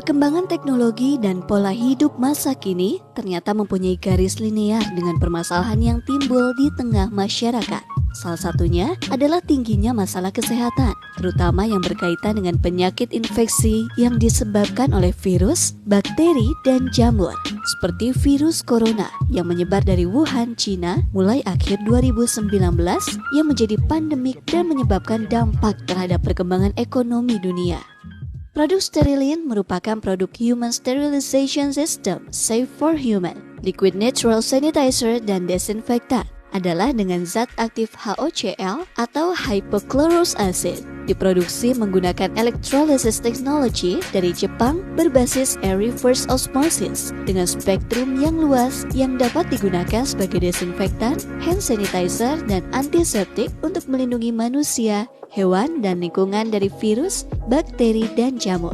Perkembangan teknologi dan pola hidup masa kini ternyata mempunyai garis linear dengan permasalahan yang timbul di tengah masyarakat. Salah satunya adalah tingginya masalah kesehatan, terutama yang berkaitan dengan penyakit infeksi yang disebabkan oleh virus, bakteri, dan jamur. Seperti virus corona yang menyebar dari Wuhan, China mulai akhir 2019 yang menjadi pandemik dan menyebabkan dampak terhadap perkembangan ekonomi dunia. Produk Sterilin merupakan produk Human Sterilization System Safe for Human, liquid natural sanitizer dan desinfektan. Adalah dengan zat aktif HOCl atau hypochlorous acid. Diproduksi menggunakan electrolysis technology dari Jepang berbasis air reverse osmosis dengan spektrum yang luas yang dapat digunakan sebagai desinfektan, hand sanitizer, dan antiseptik untuk melindungi manusia, hewan, dan lingkungan dari virus, bakteri, dan jamur.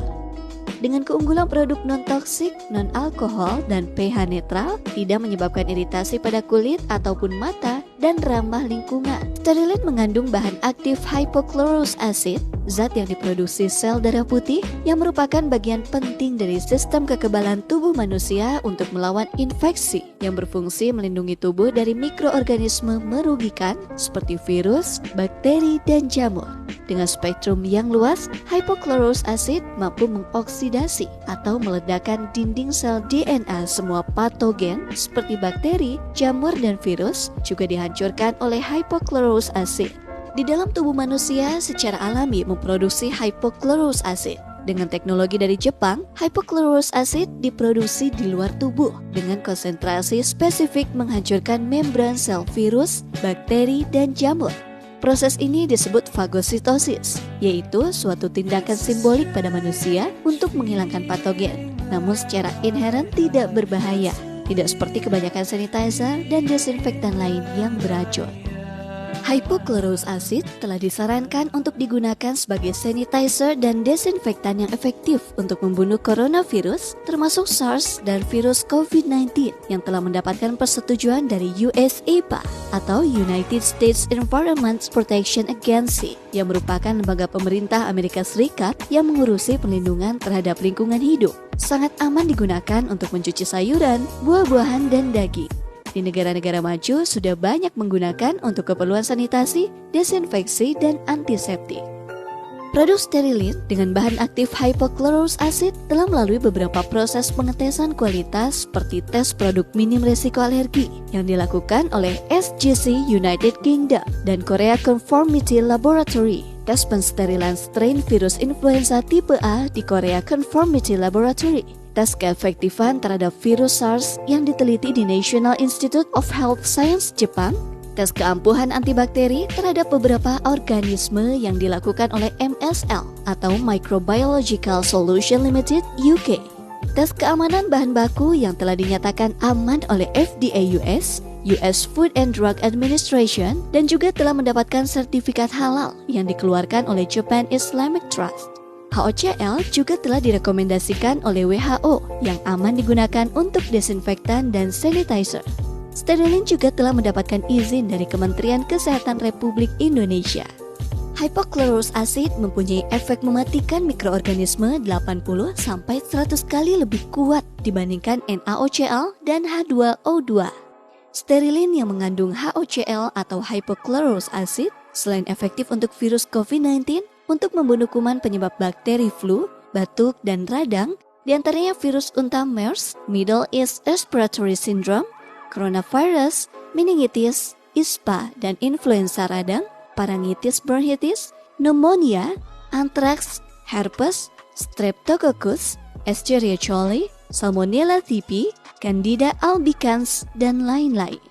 Dengan keunggulan produk non-toksik, non-alkohol, dan pH netral, tidak menyebabkan iritasi pada kulit ataupun mata, dan ramah lingkungan. Sterilin mengandung bahan aktif hypochlorous acid, zat yang diproduksi sel darah putih yang merupakan bagian penting dari sistem kekebalan tubuh manusia untuk melawan infeksi yang berfungsi melindungi tubuh dari mikroorganisme merugikan seperti virus, bakteri, dan jamur. Dengan spektrum yang luas, hypochlorous acid mampu mengoksidasi atau meledakkan dinding sel DNA semua patogen seperti bakteri, jamur, dan virus juga dihancurkan oleh hypochlorous acid. Di dalam tubuh manusia secara alami memproduksi hypochlorous acid. Dengan teknologi dari Jepang, hypochlorous acid diproduksi di luar tubuh dengan konsentrasi spesifik menghancurkan membran sel virus, bakteri, dan jamur. Proses ini disebut fagositosis, yaitu suatu tindakan simbolik pada manusia untuk menghilangkan patogen, namun secara inheren tidak berbahaya, tidak seperti kebanyakan sanitizer dan desinfektan lain yang beracun. Hypochlorous acid telah disarankan untuk digunakan sebagai sanitizer dan desinfektan yang efektif untuk membunuh coronavirus, termasuk SARS dan virus COVID-19 yang telah mendapatkan persetujuan dari US EPA atau United States Environmental Protection Agency yang merupakan lembaga pemerintah Amerika Serikat yang mengurusi perlindungan terhadap lingkungan hidup. Sangat aman digunakan untuk mencuci sayuran, buah-buahan, dan daging. Di negara-negara maju sudah banyak menggunakan untuk keperluan sanitasi, desinfeksi, dan antiseptik. Produk Sterilin dengan bahan aktif hypochlorous acid telah melalui beberapa proses pengetesan kualitas seperti tes produk minim risiko alergi yang dilakukan oleh SGC United Kingdom dan Korea Conformity Laboratory. Tes pensterilan strain virus influenza tipe A di Korea Conformity Laboratory. Tes keefektifan terhadap virus SARS yang diteliti di National Institute of Health Science Jepang. Tes keampuhan antibakteri terhadap beberapa organisme yang dilakukan oleh MSL atau Microbiological Solution Limited UK. Tes keamanan bahan baku yang telah dinyatakan aman oleh FDA US, US Food and Drug Administration, dan juga telah mendapatkan sertifikat halal yang dikeluarkan oleh Japan Islamic Trust. HOCl juga telah direkomendasikan oleh WHO yang aman digunakan untuk desinfektan dan sanitizer. Sterilin juga telah mendapatkan izin dari Kementerian Kesehatan Republik Indonesia. Hypochlorous acid mempunyai efek mematikan mikroorganisme 80-100 kali lebih kuat dibandingkan NaOCl dan H2O2. Sterilin yang mengandung HOCl atau hypochlorous acid selain efektif untuk virus COVID-19, untuk membunuh kuman penyebab bakteri flu, batuk, dan radang, diantaranya virus unta MERS, Middle East Respiratory Syndrome, coronavirus, meningitis, ISPA, dan influenza radang, parangitis bronchitis, pneumonia, antraks, herpes, streptococcus, Escherichia coli, Salmonella typhi, Candida albicans, dan lain-lain.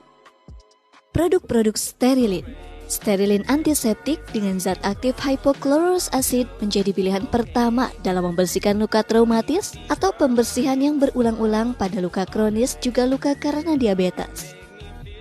Produk-produk Sterilin. Sterilin antiseptik dengan zat aktif hypochlorous acid menjadi pilihan pertama dalam membersihkan luka traumatis atau pembersihan yang berulang-ulang pada luka kronis juga luka karena diabetes.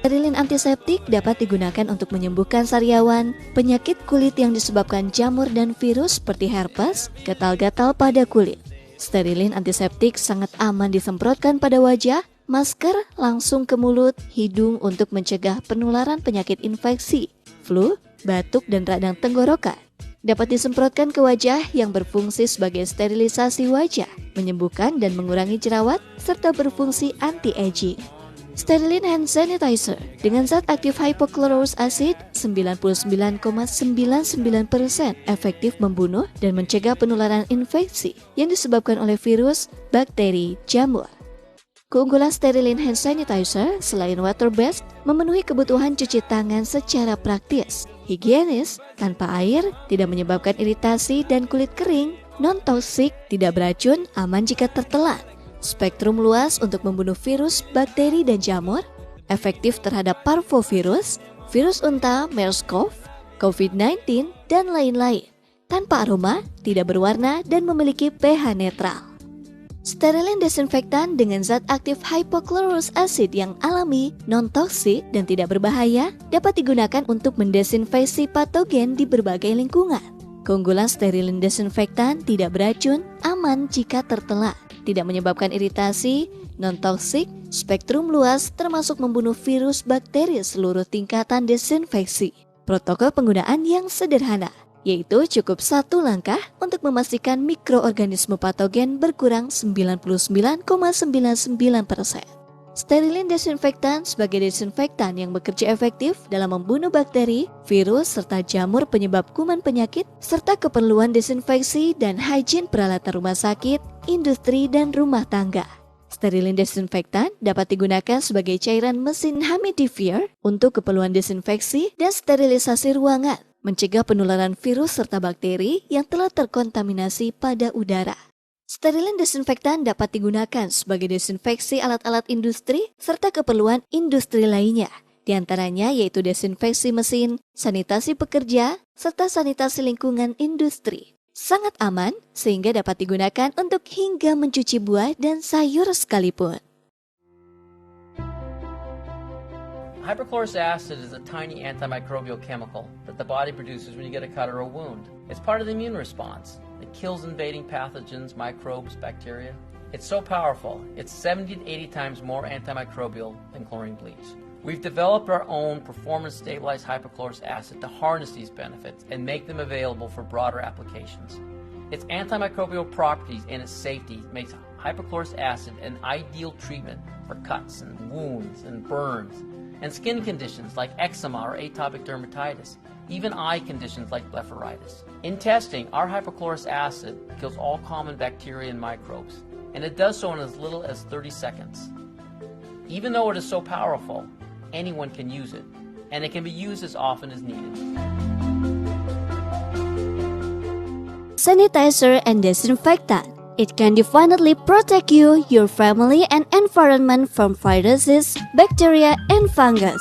Sterilin antiseptik dapat digunakan untuk menyembuhkan sariawan, penyakit kulit yang disebabkan jamur dan virus seperti herpes, gatal-gatal pada kulit. Sterilin antiseptik sangat aman disemprotkan pada wajah, masker langsung ke mulut, hidung untuk mencegah penularan penyakit infeksi, flu, batuk, dan radang tenggorokan. dapat disemprotkan ke wajah yang berfungsi sebagai sterilisasi wajah, menyembuhkan dan mengurangi jerawat, serta berfungsi anti-aging. Sterilin Hand Sanitizer dengan zat aktif hypochlorous acid 99,99% efektif membunuh dan mencegah penularan infeksi yang disebabkan oleh virus, bakteri, jamur. Keunggulan Sterilin Hand Sanitizer selain water-based memenuhi kebutuhan cuci tangan secara praktis, higienis, tanpa air, tidak menyebabkan iritasi dan kulit kering, non-toksik, tidak beracun, aman jika tertelan, spektrum luas untuk membunuh virus, bakteri, dan jamur, efektif terhadap parvovirus, virus unta, MERS-CoV, COVID-19, dan lain-lain, tanpa aroma, tidak berwarna, dan memiliki pH netral. Sterilin desinfektan dengan zat aktif hypochlorous acid yang alami, non-toksik, dan tidak berbahaya dapat digunakan untuk mendesinfeksi patogen di berbagai lingkungan. Keunggulan sterilin desinfektan tidak beracun, aman jika tertelan, tidak menyebabkan iritasi, non-toksik, spektrum luas termasuk membunuh virus bakteri seluruh tingkatan desinfeksi. Protokol penggunaan yang sederhana, yaitu cukup satu langkah untuk memastikan mikroorganisme patogen berkurang 99,99%. Sterilin desinfektan sebagai desinfektan yang bekerja efektif dalam membunuh bakteri, virus, serta jamur penyebab kuman penyakit, serta keperluan desinfeksi dan hygiene peralatan rumah sakit, industri, dan rumah tangga. Sterilin desinfektan dapat digunakan sebagai cairan mesin humidifier untuk keperluan desinfeksi dan sterilisasi ruangan, mencegah penularan virus serta bakteri yang telah terkontaminasi pada udara. Sterilin desinfektan dapat digunakan sebagai desinfeksi alat-alat industri serta keperluan industri lainnya, di antaranya yaitu desinfeksi mesin, sanitasi pekerja, serta sanitasi lingkungan industri. Sangat aman sehingga dapat digunakan untuk hingga mencuci buah dan sayur sekalipun. Hypochlorous acid is a tiny antimicrobial chemical that the body produces when you get a cut or a wound. It's part of the immune response. It kills invading pathogens, microbes, bacteria. It's so powerful, it's 70 to 80 times more antimicrobial than chlorine bleach. We've developed our own performance-stabilized hypochlorous acid to harness these benefits and make them available for broader applications. Its antimicrobial properties and its safety makes hypochlorous acid an ideal treatment for cuts and wounds and burns, and skin conditions like eczema or atopic dermatitis, even eye conditions like blepharitis. In testing, our hypochlorous acid kills all common bacteria and microbes, and it does so in as little as 30 seconds. Even though it is so powerful, anyone can use it, and it can be used as often as needed. Sanitizer and disinfectant. It can definitely protect you, your family, and environment from viruses, bacteria, and fungus.